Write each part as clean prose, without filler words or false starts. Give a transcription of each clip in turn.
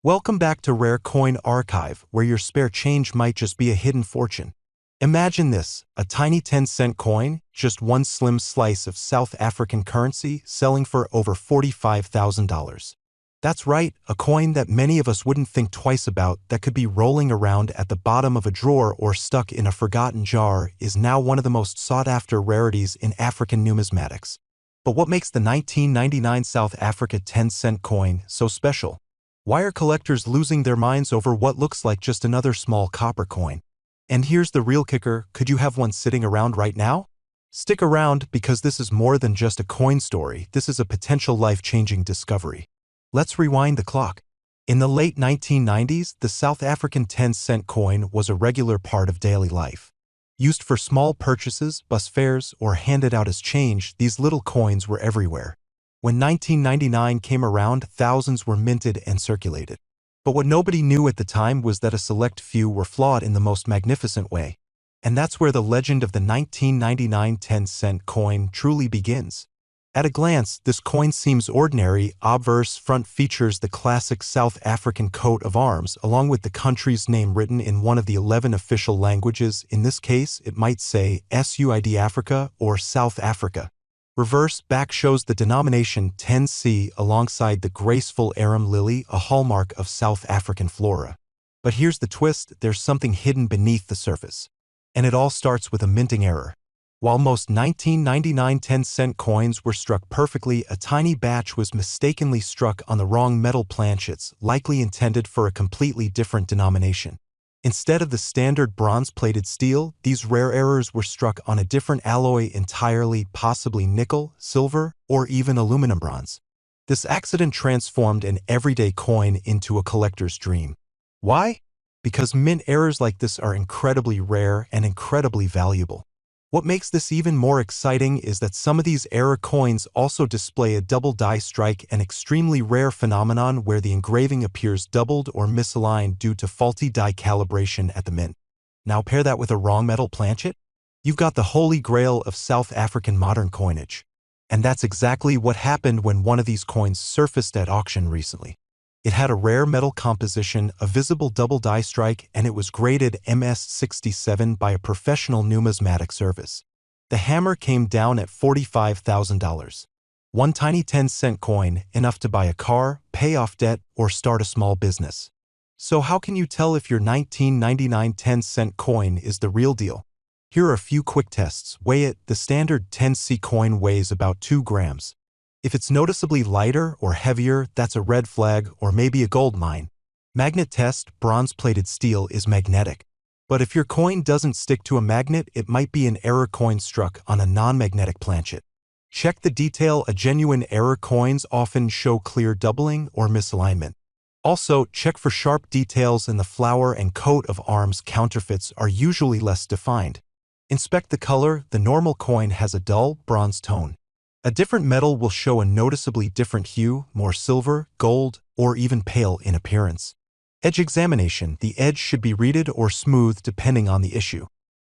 Welcome back to Rare Coin Archive, where your spare change might just be a hidden fortune. Imagine this, a tiny 10-cent coin, just one slim slice of South African currency, selling for over $45,000. That's right, a coin that many of us wouldn't think twice about, that could be rolling around at the bottom of a drawer or stuck in a forgotten jar, is now one of the most sought-after rarities in African numismatics. But what makes the 1999 South Africa 10-cent coin so special? Why are collectors losing their minds over what looks like just another small copper coin? And here's the real kicker, could you have one sitting around right now? Stick around, because this is more than just a coin story, this is a potential life-changing discovery. Let's rewind the clock. In the late 1990s, the South African 10-cent coin was a regular part of daily life. Used for small purchases, bus fares, or handed out as change, these little coins were everywhere. When 1999 came around, thousands were minted and circulated. But what nobody knew at the time was that a select few were flawed in the most magnificent way. And that's where the legend of the 1999 10-cent coin truly begins. At a glance, this coin seems ordinary. Obverse front features the classic South African coat of arms, along with the country's name written in one of the 11 official languages. In this case, it might say SUID Africa or South Africa. Reverse back shows the denomination 10C alongside the graceful arum lily, a hallmark of South African flora. But here's the twist, there's something hidden beneath the surface. And it all starts with a minting error. While most 1999 10-cent coins were struck perfectly, a tiny batch was mistakenly struck on the wrong metal planchets, likely intended for a completely different denomination. Instead of the standard bronze-plated steel, these rare errors were struck on a different alloy entirely, possibly nickel, silver, or even aluminum bronze. This accident transformed an everyday coin into a collector's dream. Why? Because mint errors like this are incredibly rare and incredibly valuable. What makes this even more exciting is that some of these error coins also display a double die strike, an extremely rare phenomenon where the engraving appears doubled or misaligned due to faulty die calibration at the mint. Now pair that with a wrong metal planchet? You've got the holy grail of South African modern coinage. And that's exactly what happened when one of these coins surfaced at auction recently. It had a rare metal composition, a visible double die strike, and it was graded MS67 by a professional numismatic service. The hammer came down at $45,000. One tiny 10-cent coin, enough to buy a car, pay off debt, or start a small business. So how can you tell if your 1999 10-cent coin is the real deal? Here are a few quick tests. Weigh it. The standard 10C coin weighs about 2 grams. If it's noticeably lighter or heavier, that's a red flag or maybe a gold mine. Magnet test, bronze-plated steel is magnetic. But if your coin doesn't stick to a magnet, it might be an error coin struck on a non-magnetic planchet. Check the detail. Genuine error coins often show clear doubling or misalignment. Also, check for sharp details in the flower and coat of arms. Counterfeits are usually less defined. Inspect the color. The normal coin has a dull bronze tone. A different metal will show a noticeably different hue, more silver, gold, or even pale in appearance. Edge examination. The edge should be reeded or smooth depending on the issue.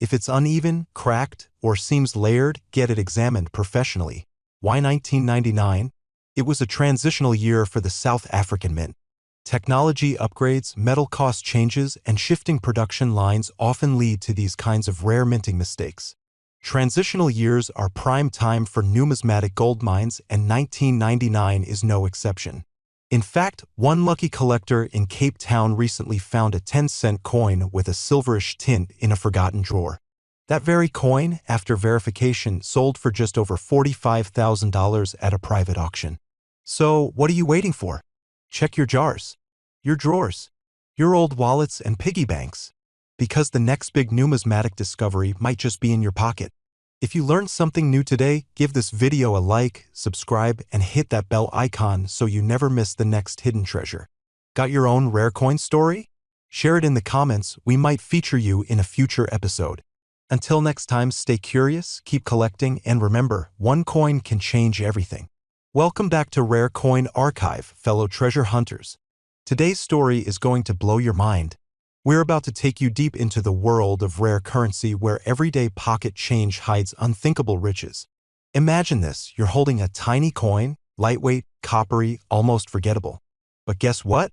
If it's uneven, cracked, or seems layered, get it examined professionally. Why 1999? It was a transitional year for the South African mint. Technology upgrades, metal cost changes, and shifting production lines often lead to these kinds of rare minting mistakes. Transitional years are prime time for numismatic gold mines, and 1999 is no exception. In fact, one lucky collector in Cape Town recently found a 10-cent coin with a silverish tint in a forgotten drawer. That very coin, after verification, sold for just over $45,000 at a private auction. So, what are you waiting for? Check your jars, your drawers, your old wallets and piggy banks. Because the next big numismatic discovery might just be in your pocket. If you learned something new today, give this video a like, subscribe, and hit that bell icon so you never miss the next hidden treasure. Got your own rare coin story? Share it in the comments, we might feature you in a future episode. Until next time, stay curious, keep collecting, and remember, one coin can change everything. Welcome back to Rare Coin Archive, fellow treasure hunters. Today's story is going to blow your mind. We're about to take you deep into the world of rare currency where everyday pocket change hides unthinkable riches. Imagine this, you're holding a tiny coin, lightweight, coppery, almost forgettable. But guess what?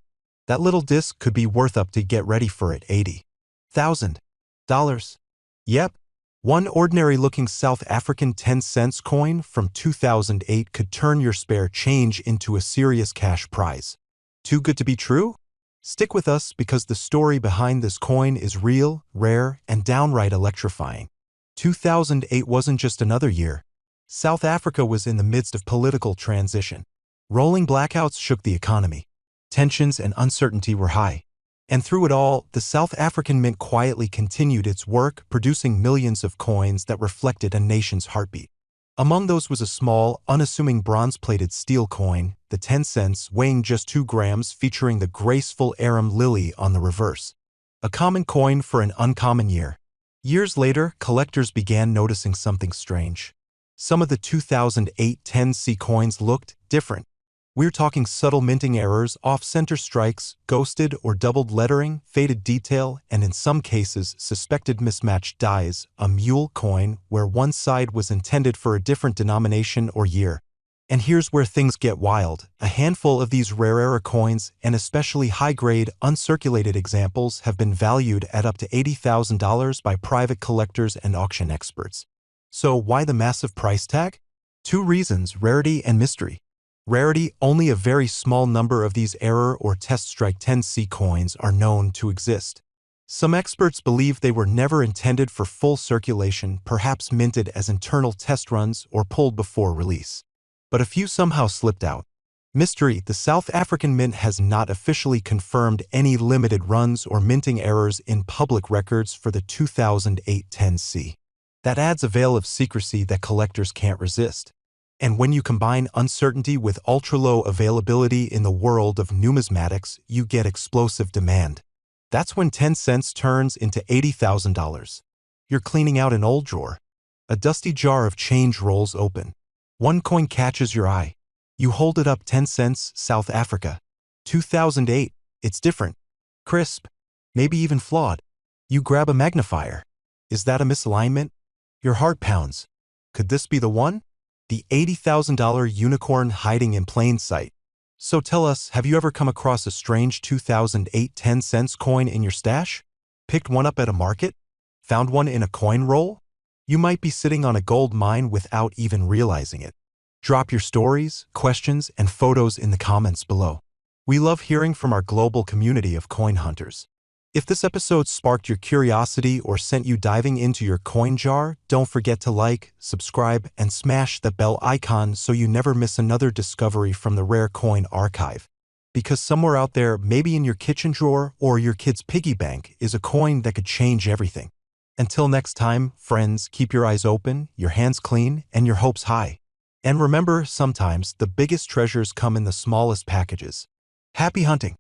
That little disc could be worth up to get ready for it $80,000. Yep, one ordinary-looking South African 10-cent coin from 2008 could turn your spare change into a serious cash prize. Too good to be true? Stick with us because the story behind this coin is real, rare, and downright electrifying. 2008 wasn't just another year. South Africa was in the midst of political transition. Rolling blackouts shook the economy. Tensions and uncertainty were high. And through it all, the South African Mint quietly continued its work, producing millions of coins that reflected a nation's heartbeat. Among those was a small, unassuming bronze-plated steel coin, the 10 cents, weighing just 2 grams, featuring the graceful arum lily on the reverse. A common coin for an uncommon year. Years later, collectors began noticing something strange. Some of the 2008 10C coins looked different. We're talking subtle minting errors, off-center strikes, ghosted or doubled lettering, faded detail, and in some cases, suspected mismatched dies, a mule coin where one side was intended for a different denomination or year. And here's where things get wild. A handful of these rare coins, and especially high-grade, uncirculated examples, have been valued at up to $80,000 by private collectors and auction experts. So why the massive price tag? 2 reasons: rarity and mystery. Rarity: only a very small number of these error or test strike 10C coins are known to exist. Some experts believe they were never intended for full circulation, perhaps minted as internal test runs or pulled before release. But a few somehow slipped out. Mystery: the South African Mint has not officially confirmed any limited runs or minting errors in public records for the 2008 10C. That adds a veil of secrecy that collectors can't resist. And when you combine uncertainty with ultra-low availability in the world of numismatics, you get explosive demand. That's when 10 cents turns into $80,000. You're cleaning out an old drawer. A dusty jar of change rolls open. One coin catches your eye. You hold it up. 10 cents, South Africa. 2008. It's different. Crisp. Maybe even flawed. You grab a magnifier. Is that a misalignment? Your heart pounds. Could this be the one? The $80,000 unicorn hiding in plain sight. So tell us, have you ever come across a strange 2008 10 cents coin in your stash? Picked one up at a market? Found one in a coin roll? You might be sitting on a gold mine without even realizing it. Drop your stories, questions, and photos in the comments below. We love hearing from our global community of coin hunters. If this episode sparked your curiosity or sent you diving into your coin jar, don't forget to like, subscribe, and smash the bell icon so you never miss another discovery from the Rare Coin Archive. Because somewhere out there, maybe in your kitchen drawer or your kid's piggy bank, is a coin that could change everything. Until next time, friends, keep your eyes open, your hands clean, and your hopes high. And remember, sometimes the biggest treasures come in the smallest packages. Happy hunting!